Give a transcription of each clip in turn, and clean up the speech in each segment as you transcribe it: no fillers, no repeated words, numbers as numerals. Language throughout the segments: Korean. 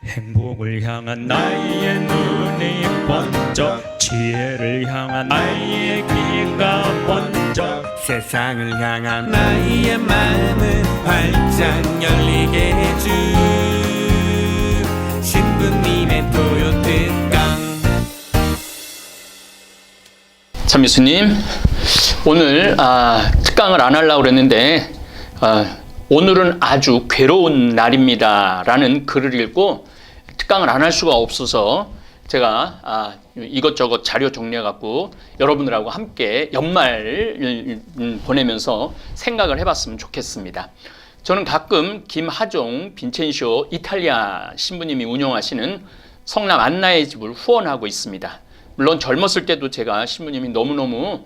행복을 향한 나의 눈이 번쩍, 지혜를 향한 나의 귀가 번쩍, 세상을 향한 나의 마음을 활짝 열리게 해준 신부님의 토요특강. 참미수님, 오늘 특강을 안 하려고 그랬는데 오늘은 아주 괴로운 날입니다 라는 글을 읽고 특강을 안 할 수가 없어서 제가 이것저것 자료 정리해 갖고 여러분들하고 함께 연말 보내면서 생각을 해봤으면 좋겠습니다. 저는 가끔 김하종 빈첸시오 이탈리아 신부님이 운영하시는 성남 안나의 집을 후원하고 있습니다. 물론 젊었을 때도 제가 신부님이 너무너무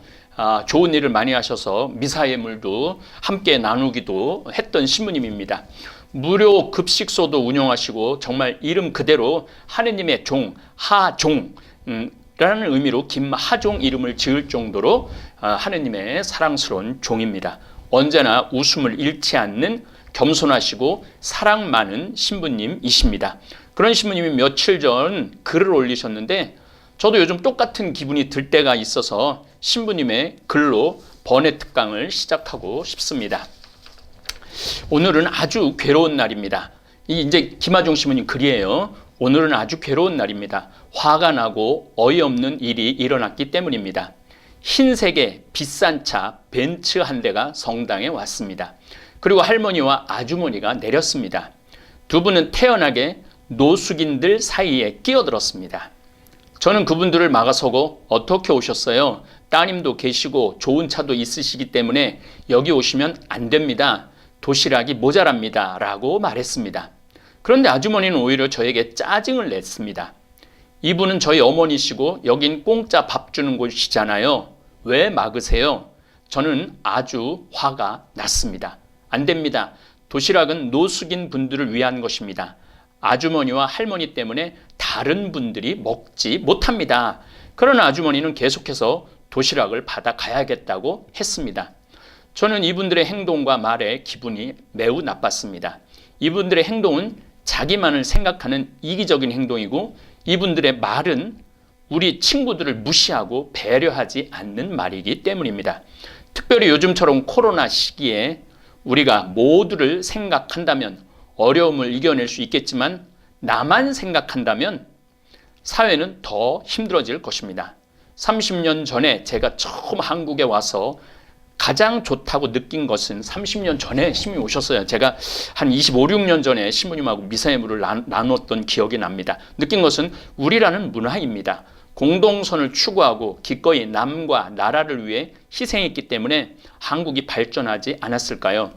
좋은 일을 많이 하셔서 미사의 물도 함께 나누기도 했던 신부님입니다. 무료 급식소도 운영하시고 정말 이름 그대로 하느님의 종, 하종 라는 의미로 김하종 이름을 지을 정도로 하느님의 사랑스러운 종입니다. 언제나 웃음을 잃지 않는 겸손하시고 사랑 많은 신부님이십니다. 그런 신부님이 며칠 전 글을 올리셨는데 저도 요즘 똑같은 기분이 들 때가 있어서 신부님의 글로 번외 특강을 시작하고 싶습니다. 오늘은 아주 괴로운 날입니다. 이제 김하종 신부님 글이에요. 오늘은 아주 괴로운 날입니다. 화가 나고 어이없는 일이 일어났기 때문입니다. 흰색의 비싼 차 벤츠 한 대가 성당에 왔습니다. 그리고 할머니와 아주머니가 내렸습니다. 두 분은 태연하게 노숙인들 사이에 끼어들었습니다. 저는 그분들을 막아서고 어떻게 오셨어요? 따님도 계시고 좋은 차도 있으시기 때문에 여기 오시면 안 됩니다. 도시락이 모자랍니다. 라고 말했습니다. 그런데 아주머니는 오히려 저에게 짜증을 냈습니다. 이분은 저희 어머니시고 여긴 공짜 밥 주는 곳이잖아요. 왜 막으세요? 저는 아주 화가 났습니다. 안 됩니다. 도시락은 노숙인 분들을 위한 것입니다. 아주머니와 할머니 때문에 다른 분들이 먹지 못합니다. 그러나 아주머니는 계속해서 도시락을 받아 가야겠다고 했습니다. 저는 이분들의 행동과 말에 기분이 매우 나빴습니다. 이분들의 행동은 자기만을 생각하는 이기적인 행동이고 이분들의 말은 우리 친구들을 무시하고 배려하지 않는 말이기 때문입니다. 특별히 요즘처럼 코로나 시기에 우리가 모두를 생각한다면 어려움을 이겨낼 수 있겠지만 나만 생각한다면 사회는 더 힘들어질 것입니다. 30년 전에 제가 처음 한국에 와서 가장 좋다고 느낀 것은 30년 전에 신부님 오셨어요. 제가 한 25, 6년 전에 신부님하고 미사예물을 나눴던 기억이 납니다. 느낀 것은 우리라는 문화입니다. 공동선을 추구하고 기꺼이 남과 나라를 위해 희생했기 때문에 한국이 발전하지 않았을까요?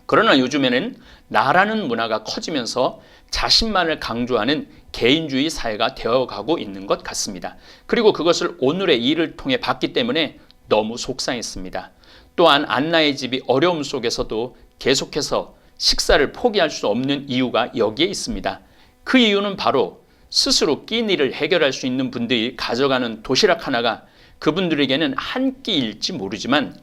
그러나 요즘에는 나라는 문화가 커지면서 자신만을 강조하는 개인주의 사회가 되어가고 있는 것 같습니다. 그리고 그것을 오늘의 일을 통해 봤기 때문에 너무 속상했습니다. 또한 안나의 집이 어려움 속에서도 계속해서 식사를 포기할 수 없는 이유가 여기에 있습니다. 그 이유는 바로 스스로 끼니 일을 해결할 수 있는 분들이 가져가는 도시락 하나가 그분들에게는 한 끼일지 모르지만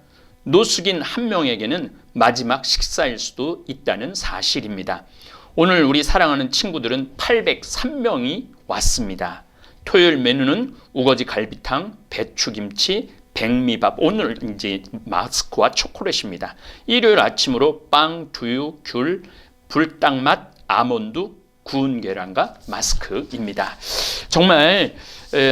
노숙인 한 명에게는 마지막 식사일 수도 있다는 사실입니다. 오늘 우리 사랑하는 친구들은 803명이 왔습니다. 토요일 메뉴는 우거지 갈비탕, 배추김치, 백미밥, 오늘 이제 마스크와 초콜릿입니다. 일요일 아침으로 빵, 두유, 귤, 불닭맛, 아몬드, 구운 계란과 마스크입니다. 정말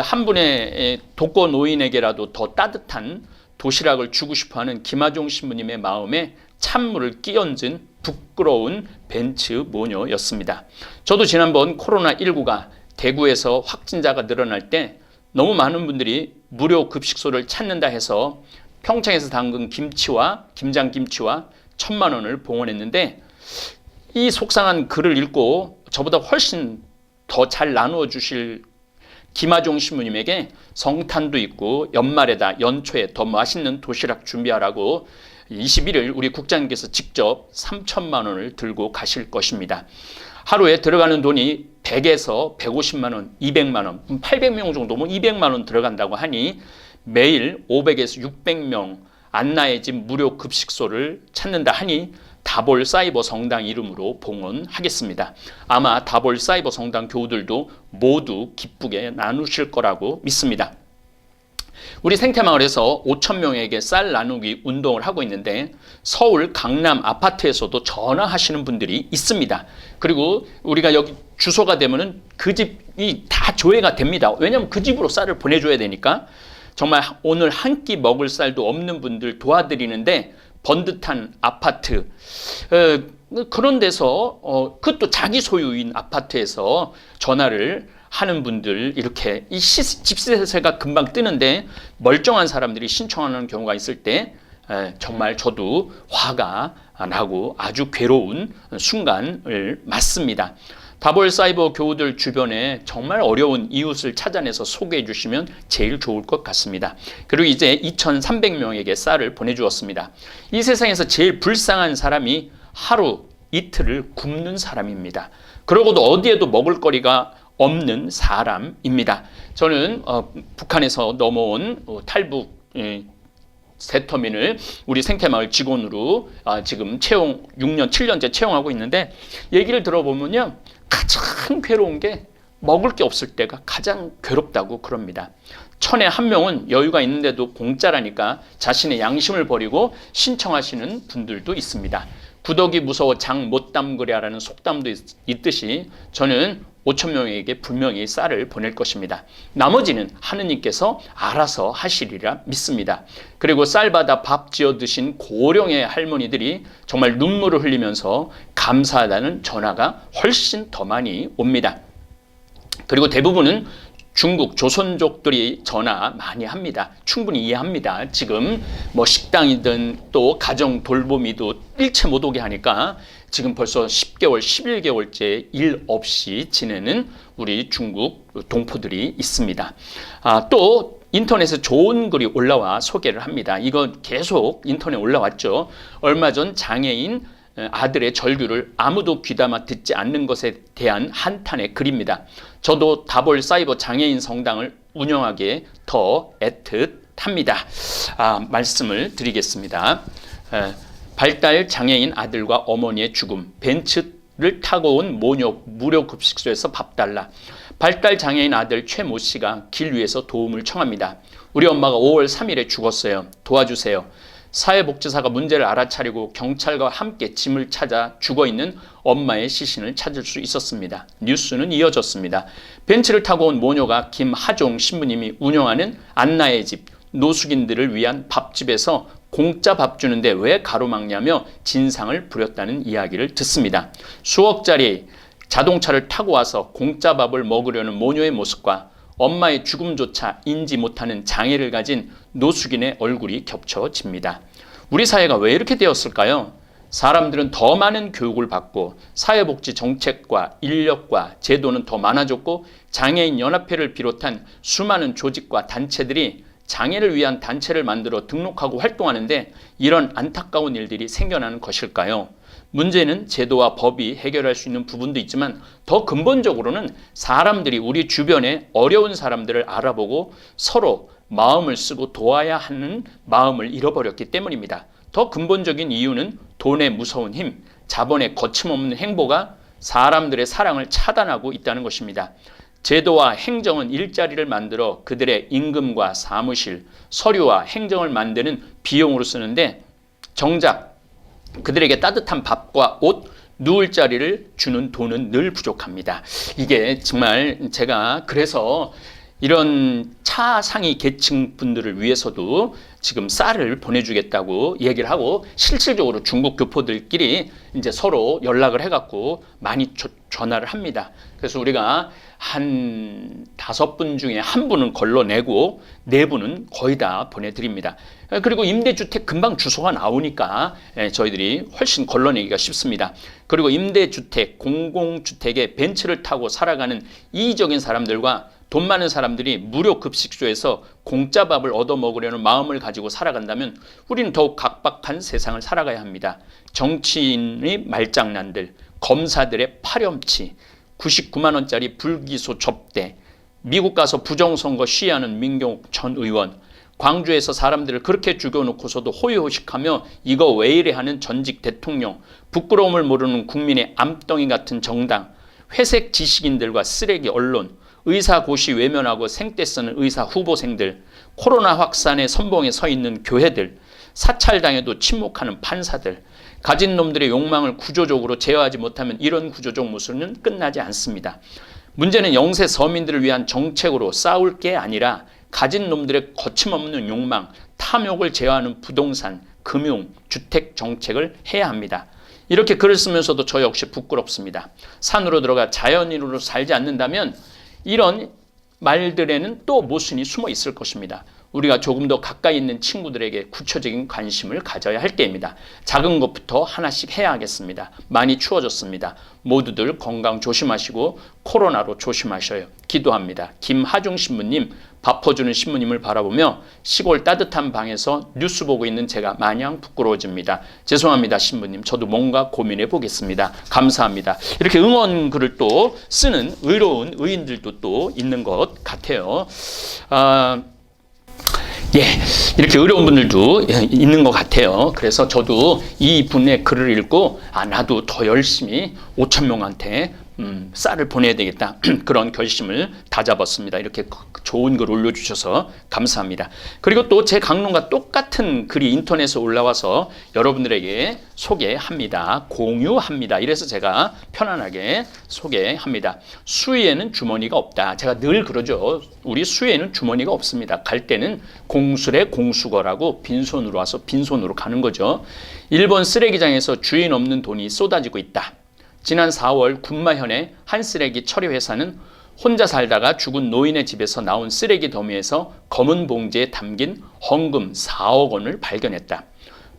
한 분의 독거 노인에게라도 더 따뜻한 도시락을 주고 싶어하는 김하종 신부님의 마음에 찬물을 끼얹은 부끄러운 벤츠 모녀였습니다. 저도 지난번 코로나19가 대구에서 확진자가 늘어날 때 너무 많은 분들이 무료 급식소를 찾는다 해서 평창에서 담근 김치와 김장김치와 1,000만 원을 봉헌했는데 이 속상한 글을 읽고 저보다 훨씬 더 잘 나누어 주실 김하종 신부님에게 성탄도 있고 연말에다 연초에 더 맛있는 도시락 준비하라고 21일 우리 국장님께서 직접 3,000만 원을 들고 가실 것입니다. 하루에 들어가는 돈이 100에서 150만 원, 200만 원, 800명 정도면 200만 원 들어간다고 하니 매일 500에서 600명 안나의 집 무료 급식소를 찾는다 하니 다볼 사이버 성당 이름으로 봉헌하겠습니다. 아마 다볼 사이버 성당 교우들도 모두 기쁘게 나누실 거라고 믿습니다. 우리 생태마을에서 5,000명에게 쌀 나누기 운동을 하고 있는데 서울 강남 아파트에서도 전화하시는 분들이 있습니다. 그리고 우리가 여기 주소가 되면은 그 집이 다 조회가 됩니다. 왜냐하면 그 집으로 쌀을 보내줘야 되니까. 정말 오늘 한 끼 먹을 쌀도 없는 분들 도와드리는데 번듯한 아파트, 그런 데서 그것도 자기 소유인 아파트에서 전화를 하는 분들, 이렇게 이 집세가 금방 뜨는데 멀쩡한 사람들이 신청하는 경우가 있을 때 정말 저도 화가 나고 아주 괴로운 순간을 맞습니다. 다볼 사이버 교우들 주변에 정말 어려운 이웃을 찾아내서 소개해 주시면 제일 좋을 것 같습니다. 그리고 이제 2,300명에게 쌀을 보내주었습니다. 이 세상에서 제일 불쌍한 사람이 하루 이틀을 굶는 사람입니다. 그러고도 어디에도 먹을 거리가 없는 사람입니다. 저는 북한에서 넘어온 탈북 새터민을 우리 생태마을 직원으로 지금 6년, 7년째 채용하고 있는데 얘기를 들어보면요. 가장 괴로운 게 먹을 게 없을 때가 가장 괴롭다고 그럽니다. 1000에 1명은 여유가 있는데도 공짜라니까 자신의 양심을 버리고 신청하시는 분들도 있습니다. 구더기 무서워 장 못 담그랴라는 속담도 있듯이 저는 5,000명에게 분명히 쌀을 보낼 것입니다. 나머지는 하느님께서 알아서 하시리라 믿습니다. 그리고 쌀 받아 밥 지어 드신 고령의 할머니들이 정말 눈물을 흘리면서 감사하다는 전화가 훨씬 더 많이 옵니다. 그리고 대부분은 중국 조선족들이 전화 많이 합니다. 충분히 이해합니다. 지금 뭐 식당이든 또 가정 돌보미도 일체 못 오게 하니까 지금 벌써 10개월, 11개월째 일 없이 지내는 우리 중국 동포들이 있습니다. 또 인터넷에 좋은 글이 올라와 소개를 합니다. 이거 계속 인터넷에 올라왔죠. 얼마 전 장애인 아들의 절규를 아무도 귀담아 듣지 않는 것에 대한 한탄의 글입니다. 저도 다볼 사이버 장애인 성당을 운영하기에 더 애틋합니다. 말씀을 드리겠습니다. 발달 장애인 아들과 어머니의 죽음, 벤츠를 타고 온 모녀 무료 급식소에서 밥 달라. 발달 장애인 아들 최모 씨가 길 위에서 도움을 청합니다. 우리 엄마가 5월 3일에 죽었어요. 도와주세요. 사회복지사가 문제를 알아차리고 경찰과 함께 짐을 찾아 죽어있는 엄마의 시신을 찾을 수 있었습니다. 뉴스는 이어졌습니다. 벤츠를 타고 온 모녀가 김하종 신부님이 운영하는 안나의 집, 노숙인들을 위한 밥집에서 공짜 밥 주는데 왜 가로막냐며 진상을 부렸다는 이야기를 듣습니다. 수억짜리 자동차를 타고 와서 공짜 밥을 먹으려는 모녀의 모습과 엄마의 죽음조차 인지 못하는 장애를 가진 노숙인의 얼굴이 겹쳐집니다. 우리 사회가 왜 이렇게 되었을까요? 사람들은 더 많은 교육을 받고 사회복지 정책과 인력과 제도는 더 많아졌고 장애인 연합회를 비롯한 수많은 조직과 단체들이 장애를 위한 단체를 만들어 등록하고 활동하는데 이런 안타까운 일들이 생겨나는 것일까요? 문제는 제도와 법이 해결할 수 있는 부분도 있지만 더 근본적으로는 사람들이 우리 주변에 어려운 사람들을 알아보고 서로 마음을 쓰고 도와야 하는 마음을 잃어버렸기 때문입니다. 더 근본적인 이유는 돈의 무서운 힘, 자본의 거침없는 행보가 사람들의 사랑을 차단하고 있다는 것입니다. 제도와 행정은 일자리를 만들어 그들의 임금과 사무실, 서류와 행정을 만드는 비용으로 쓰는데 정작 그들에게 따뜻한 밥과 옷, 누울 자리를 주는 돈은 늘 부족합니다. 이게 정말 제가 그래서 이런 차상위 계층 분들을 위해서도 지금 쌀을 보내주겠다고 얘기를 하고 실질적으로 중국 교포들끼리 이제 서로 연락을 해갖고 많이 전화를 합니다. 그래서 우리가 한 5분 중에 1분은 걸러내고 4분은 거의 다 보내드립니다. 그리고 임대주택 금방 주소가 나오니까 저희들이 훨씬 걸러내기가 쉽습니다. 그리고 임대주택, 공공주택에 벤츠를 타고 살아가는 이기적인 사람들과 돈 많은 사람들이 무료 급식소에서 공짜 밥을 얻어먹으려는 마음을 가지고 살아간다면 우리는 더욱 각박한 세상을 살아가야 합니다. 정치인의 말장난들, 검사들의 파렴치, 99만 원짜리 불기소 접대, 미국 가서 부정선거 시위하는 민경욱 전 의원, 광주에서 사람들을 그렇게 죽여놓고서도 호의호식하며 이거 왜 이래 하는 전직 대통령, 부끄러움을 모르는 국민의 암덩이 같은 정당, 회색 지식인들과 쓰레기 언론, 의사고시 외면하고 생떼 쓰는 의사 후보생들, 코로나 확산의 선봉에 서 있는 교회들, 사찰당해도 침묵하는 판사들, 가진 놈들의 욕망을 구조적으로 제어하지 못하면 이런 구조적 모순은 끝나지 않습니다. 문제는 영세 서민들을 위한 정책으로 싸울 게 아니라 가진 놈들의 거침없는 욕망, 탐욕을 제어하는 부동산, 금융, 주택 정책을 해야 합니다. 이렇게 글을 쓰면서도 저 역시 부끄럽습니다. 산으로 들어가 자연인으로 살지 않는다면 이런 말들에는 또 모순이 숨어 있을 것입니다. 우리가 조금 더 가까이 있는 친구들에게 구체적인 관심을 가져야 할 때입니다. 작은 것부터 하나씩 해야 하겠습니다. 많이 추워졌습니다. 모두들 건강 조심하시고 코로나로 조심하셔요. 기도합니다. 김하중 신부님, 밥 퍼주는 신부님을 바라보며 시골 따뜻한 방에서 뉴스 보고 있는 제가 마냥 부끄러워집니다. 죄송합니다, 신부님. 저도 뭔가 고민해 보겠습니다. 감사합니다. 이렇게 응원 글을 또 쓰는 의로운 의인들도 또 있는 것 같아요. 이렇게 어려운 분들도 있는 것 같아요. 그래서 저도 이 분의 글을 읽고 나도 더 열심히 5,000명한테 쌀을 보내야 되겠다 그런 결심을 다잡았습니다. 이렇게 좋은 글 올려주셔서 감사합니다. 그리고 또 제 강론과 똑같은 글이 인터넷에 올라와서 여러분들에게 소개합니다. 공유합니다. 이래서 제가 편안하게 소개합니다. 수위에는 주머니가 없다. 제가 늘 그러죠. 우리 수위에는 주머니가 없습니다. 갈 때는 공술에 공수거라고 빈손으로 와서 빈손으로 가는 거죠. 일본 쓰레기장에서 주인 없는 돈이 쏟아지고 있다. 지난 4월 군마현의 한 쓰레기 처리 회사는 혼자 살다가 죽은 노인의 집에서 나온 쓰레기 더미에서 검은 봉지에 담긴 헌금 4억 원을 발견했다.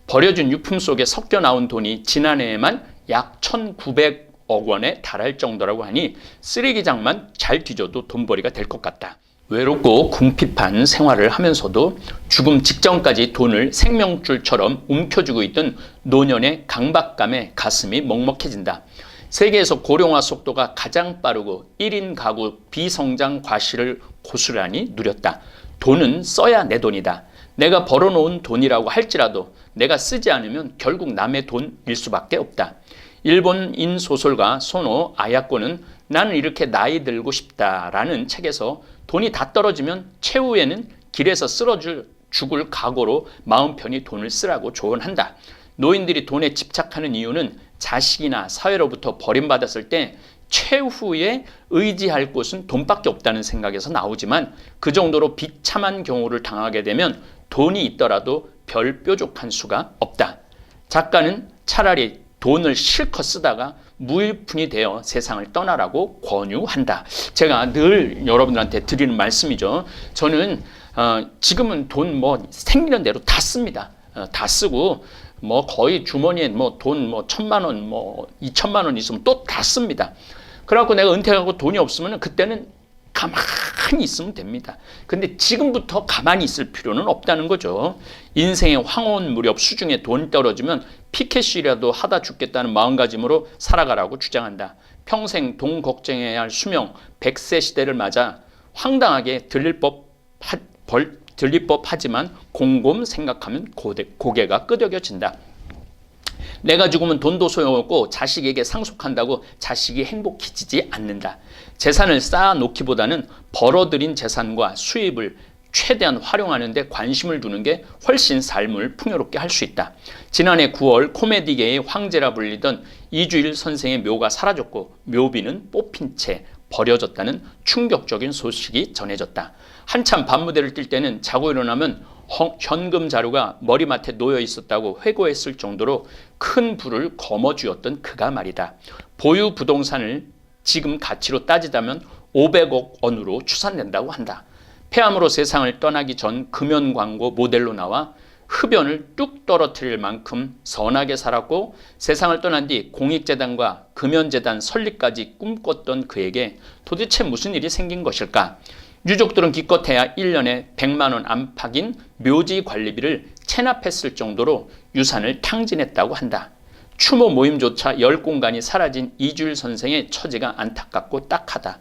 버려진 유품 속에 섞여 나온 돈이 지난해에만 약 1,900억 원에 달할 정도라고 하니 쓰레기장만 잘 뒤져도 돈벌이가 될 것 같다. 외롭고 궁핍한 생활을 하면서도 죽음 직전까지 돈을 생명줄처럼 움켜쥐고 있던 노년의 강박감에 가슴이 먹먹해진다. 세계에서 고령화 속도가 가장 빠르고 1인 가구 비성장 과실을 고스란히 누렸다. 돈은 써야 내 돈이다. 내가 벌어놓은 돈이라고 할지라도 내가 쓰지 않으면 결국 남의 돈일 수밖에 없다. 일본인 소설가 소노 아야코는 나는 이렇게 나이 들고 싶다라는 책에서 돈이 다 떨어지면 최후에는 길에서 죽을 각오로 마음 편히 돈을 쓰라고 조언한다. 노인들이 돈에 집착하는 이유는 자식이나 사회로부터 버림받았을 때 최후에 의지할 곳은 돈밖에 없다는 생각에서 나오지만 그 정도로 비참한 경우를 당하게 되면 돈이 있더라도 별 뾰족한 수가 없다. 작가는 차라리 돈을 실컷 쓰다가 무일푼이 되어 세상을 떠나라고 권유한다. 제가 늘 여러분들한테 드리는 말씀이죠. 저는 지금은 돈 생기는 대로 다 씁니다. 다 쓰고 거의 주머니에 돈 1,000만 원, 2,000만 원 있으면 또 다 씁니다. 그래갖고 내가 은퇴하고 돈이 없으면 그때는 가만히 있으면 됩니다. 근데 지금부터 가만히 있을 필요는 없다는 거죠. 인생의 황혼 무렵 수중에 돈 떨어지면 피켓이라도 하다 죽겠다는 마음가짐으로 살아가라고 주장한다. 평생 돈 걱정해야 할 수명 100세 시대를 맞아 황당하게 들릴 법하지만 곰곰 생각하면 고개가 끄덕여진다. 내가 죽으면 돈도 소용없고 자식에게 상속한다고 자식이 행복해지지 않는다. 재산을 쌓아놓기보다는 벌어들인 재산과 수입을 최대한 활용하는 데 관심을 두는 게 훨씬 삶을 풍요롭게 할 수 있다. 지난해 9월 코미디계의 황제라 불리던 이주일 선생의 묘가 사라졌고 묘비는 뽑힌 채 버려졌다는 충격적인 소식이 전해졌다. 한참 밤무대를 뛸 때는 자고 일어나면 현금 자루가 머리맡에 놓여 있었다고 회고했을 정도로 큰 부를 거머쥐었던 그가 말이다. 보유 부동산을 지금 가치로 따지자면 500억 원으로 추산된다고 한다. 폐암으로 세상을 떠나기 전 금연 광고 모델로 나와 흡연을 뚝 떨어뜨릴 만큼 선하게 살았고 세상을 떠난 뒤 공익재단과 금연재단 설립까지 꿈꿨던 그에게 도대체 무슨 일이 생긴 것일까? 유족들은 기껏해야 1년에 100만 원 안팎인 묘지 관리비를 체납했을 정도로 유산을 탕진했다고 한다. 추모 모임조차 열 공간이 사라진 이주일 선생의 처지가 안타깝고 딱하다.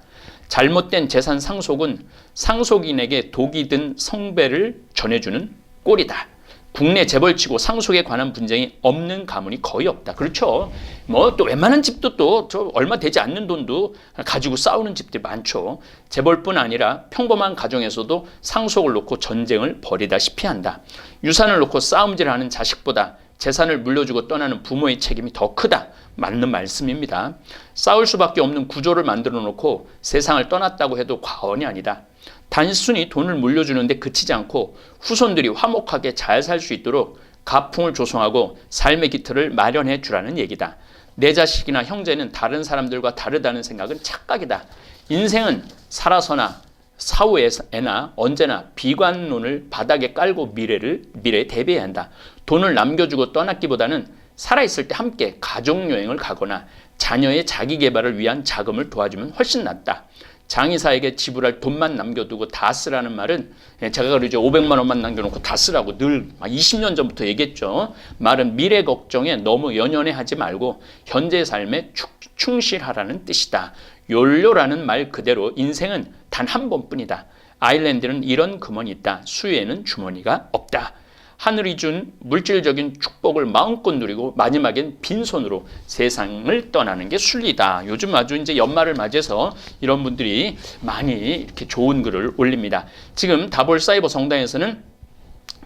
잘못된 재산 상속은 상속인에게 독이 든 성배를 전해주는 꼴이다. 국내 재벌치고 상속에 관한 분쟁이 없는 가문이 거의 없다. 그렇죠. 뭐 또 웬만한 집도 또 저 얼마 되지 않는 돈도 가지고 싸우는 집들이 많죠. 재벌뿐 아니라 평범한 가정에서도 상속을 놓고 전쟁을 벌이다시피 한다. 유산을 놓고 싸움질하는 자식보다 재산을 물려주고 떠나는 부모의 책임이 더 크다. 맞는 말씀입니다. 싸울 수밖에 없는 구조를 만들어 놓고 세상을 떠났다고 해도 과언이 아니다. 단순히 돈을 물려주는데 그치지 않고 후손들이 화목하게 잘 살 수 있도록 가풍을 조성하고 삶의 기틀을 마련해 주라는 얘기다. 내 자식이나 형제는 다른 사람들과 다르다는 생각은 착각이다. 인생은 살아서나 사후에나 언제나 비관론을 바닥에 깔고 미래에 대비해야 한다. 돈을 남겨주고 떠났기보다는 살아있을 때 함께 가족여행을 가거나 자녀의 자기개발을 위한 자금을 도와주면 훨씬 낫다. 장의사에게 지불할 돈만 남겨두고 다 쓰라는 말은, 제가 그러죠. 500만 원만 남겨놓고 다 쓰라고 늘 20년 전부터 얘기했죠. 말은 미래 걱정에 너무 연연해하지 말고 현재 삶에 충실하라는 뜻이다. 욜료라는 말 그대로 인생은 단 한 번뿐이다. 아일랜드는 이런 금원이 있다. 수에는 주머니가 없다. 하늘이 준 물질적인 축복을 마음껏 누리고 마지막엔 빈손으로 세상을 떠나는 게 순리다. 요즘 아주 이제 연말을 맞이해서 이런 분들이 많이 이렇게 좋은 글을 올립니다. 지금 다볼 사이버 성당에서는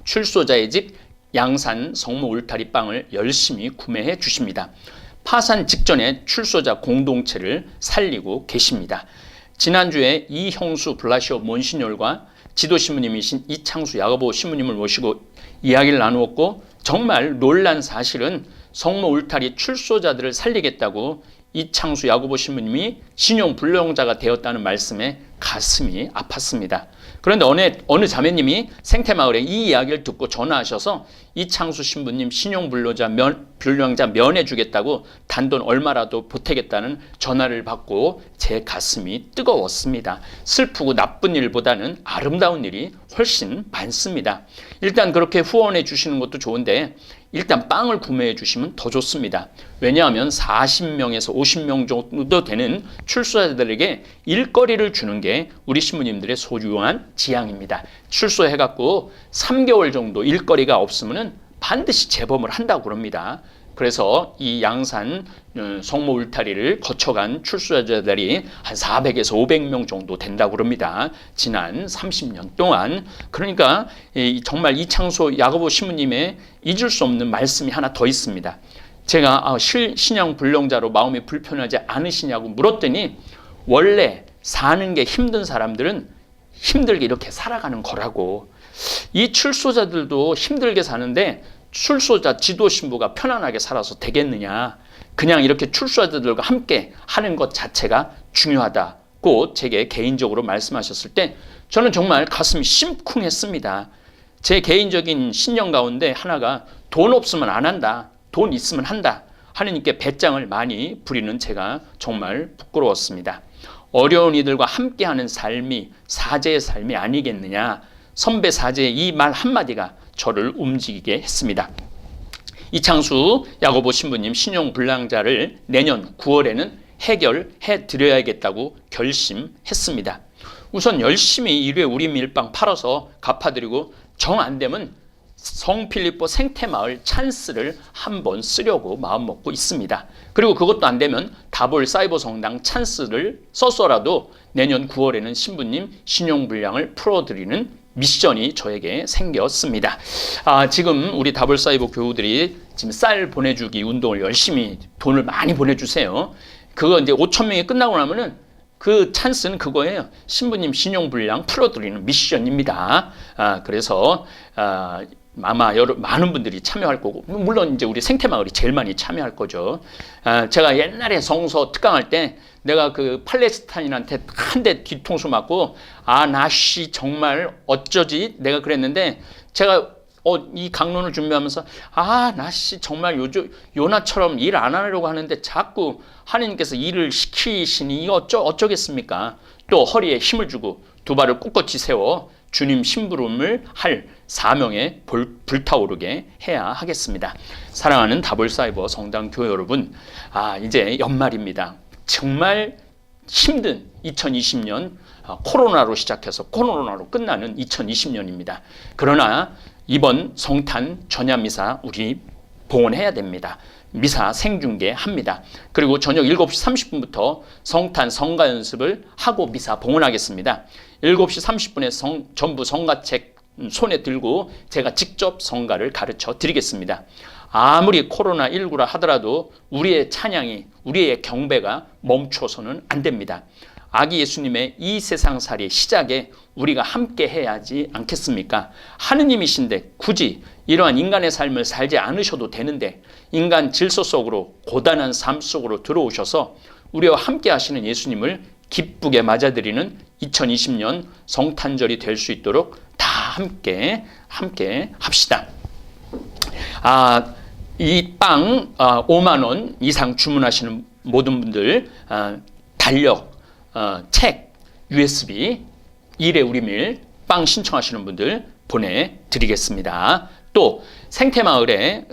출소자의 집 양산 성모 울타리 빵을 열심히 구매해 주십니다. 파산 직전에 출소자 공동체를 살리고 계십니다. 지난주에 이형수 블라시오 몬시뇰과 지도신부님이신 이창수 야고보 신부님을 모시고 이야기를 나누었고, 정말 놀란 사실은 성모 울타리 출소자들을 살리겠다고 이창수 야고보 신부님이 신용 불량자가 되었다는 말씀에 가슴이 아팠습니다. 그런데 어느 자매님이 생태마을에 이 이야기를 듣고 전화하셔서 이창수 신부님 신용 불량자 면해주겠다고 단돈 얼마라도 보태겠다는 전화를 받고 제 가슴이 뜨거웠습니다. 슬프고 나쁜 일보다는 아름다운 일이 훨씬 많습니다. 일단 그렇게 후원해 주시는 것도 좋은데 일단 빵을 구매해 주시면 더 좋습니다. 왜냐하면 40명에서 50명 정도 되는 출소자들에게 일거리를 주는 게 우리 신부님들의 소중한 지향입니다. 출소해갖고 3개월 정도 일거리가 없으면 반드시 재범을 한다고 그럽니다. 그래서 이 양산 성모 울타리를 거쳐간 출소자들이 한 400에서 500명 정도 된다고 그럽니다. 지난 30년 동안. 그러니까 정말 이창수 야고보 신부님의 잊을 수 없는 말씀이 하나 더 있습니다. 제가 신양 불량자로 마음이 불편하지 않으시냐고 물었더니 원래 사는 게 힘든 사람들은 힘들게 이렇게 살아가는 거라고. 이 출소자들도 힘들게 사는데 출소자 지도신부가 편안하게 살아서 되겠느냐. 그냥 이렇게 출소자들과 함께 하는 것 자체가 중요하다고 제게 개인적으로 말씀하셨을 때 저는 정말 가슴이 심쿵했습니다. 제 개인적인 신념 가운데 하나가 돈 없으면 안 한다. 돈 있으면 한다. 하느님께 배짱을 많이 부리는 제가 정말 부끄러웠습니다. 어려운 이들과 함께하는 삶이 사제의 삶이 아니겠느냐. 선배 사제의 이 말 한마디가 저를 움직이게 했습니다. 이창수 야고보 신부님 신용 불량자를 내년 9월에는 해결해 드려야겠다고 결심했습니다. 우선 열심히 일회 우리 밀빵 팔아서 갚아드리고 정 안 되면 성필리포 생태마을 찬스를 한번 쓰려고 마음먹고 있습니다. 그리고 그것도 안 되면 다볼 사이버 성당 찬스를 써서라도 내년 9월에는 신부님 신용불량을 풀어드리는 미션이 저에게 생겼습니다. 지금 우리 다볼 사이버 교우들이 지금 쌀 보내주기 운동을 열심히 돈을 많이 보내주세요. 그거 이제 5,000명이 끝나고 나면은 그 찬스는 그거예요. 신부님 신용불량 풀어드리는 미션입니다. 그래서 아마 많은 분들이 참여할 거고, 물론 이제 우리 생태마을이 제일 많이 참여할 거죠. 제가 옛날에 성서 특강할 때 내가 그 팔레스타인한테 한 대 뒤통수 맞고 나씨 정말 어쩌지 내가 그랬는데, 제가 이 강론을 준비하면서 나씨 정말 요나처럼 일 안 하려고 하는데 자꾸 하나님께서 일을 시키시니 이거 어쩌겠습니까? 또 허리에 힘을 주고 두 발을 꿋꿋이 세워 주님 심부름을 할 사명에 불타오르게 해야 하겠습니다. 사랑하는 다볼 사이버 성당 교회 여러분, 이제 연말입니다. 정말 힘든 2020년, 코로나로 시작해서 코로나로 끝나는 2020년입니다. 그러나 이번 성탄 전야미사 우리 봉헌해야 됩니다. 미사 생중계합니다. 그리고 저녁 7시 30분부터 성탄 성가 연습을 하고 미사 봉헌하겠습니다. 7시 30분에 전부 성가책 손에 들고 제가 직접 성가를 가르쳐 드리겠습니다. 아무리 코로나19라 하더라도 우리의 찬양이, 우리의 경배가 멈춰서는 안 됩니다. 아기 예수님의 이 세상살이 시작에 우리가 함께 해야지 않겠습니까? 하느님이신데 굳이 이러한 인간의 삶을 살지 않으셔도 되는데 인간 질서 속으로, 고단한 삶 속으로 들어오셔서 우리와 함께 하시는 예수님을 기쁘게 맞아들이는 2020년 성탄절이 될 수 있도록 다 함께 합시다. 이 빵 5만 원 이상 주문하시는 모든 분들 달력, 책, USB, 일의 우리밀 빵 신청하시는 분들 보내드리겠습니다. 또 생태마을에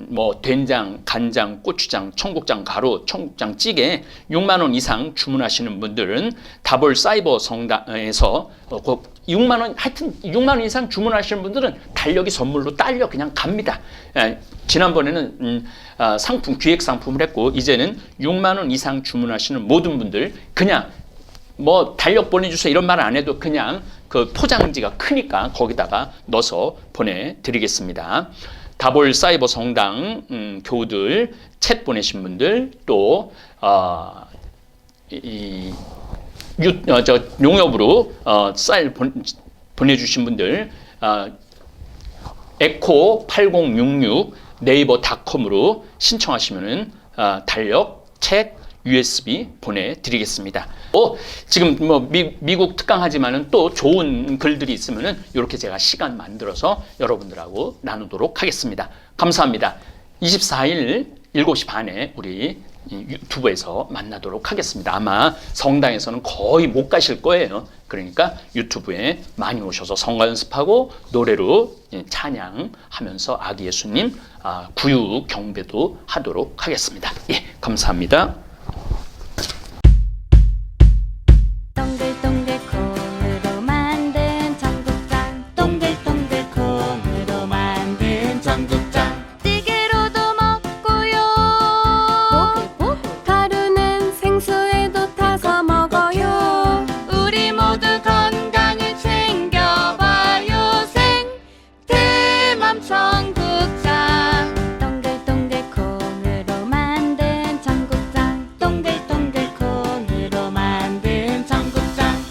뭐 된장, 간장, 고추장, 청국장 가루, 청국장 찌개 6만 원 이상 주문하시는 분들은 다볼 사이버 성당에서 6만 원, 하여튼 6만 원 이상 주문하시는 분들은 달력이 선물로 딸려 그냥 갑니다. 지난번에는 상품, 기획 상품을 했고 이제는 6만 원 이상 주문하시는 모든 분들 그냥 뭐 달력 보내주세요 이런 말 안 해도 그냥 그 포장지가 크니까 거기다가 넣어서 보내드리겠습니다. 다볼 사이버 성당 교우들 챗 보내신 분들 또 용역으로 쌀 보내주신 분들 에코8066 네이버닷컴으로 신청하시면은 달력, 책, USB 보내드리겠습니다. 지금 뭐 미국 특강하지만은 또 좋은 글들이 있으면은 이렇게 제가 시간 만들어서 여러분들하고 나누도록 하겠습니다. 감사합니다. 24일 7시 반에 우리 유튜브에서 만나도록 하겠습니다. 아마 성당에서는 거의 못 가실 거예요. 그러니까 유튜브에 많이 오셔서 성가 연습하고 노래로 찬양하면서 아기 예수님 구유 경배도 하도록 하겠습니다. 예, 감사합니다.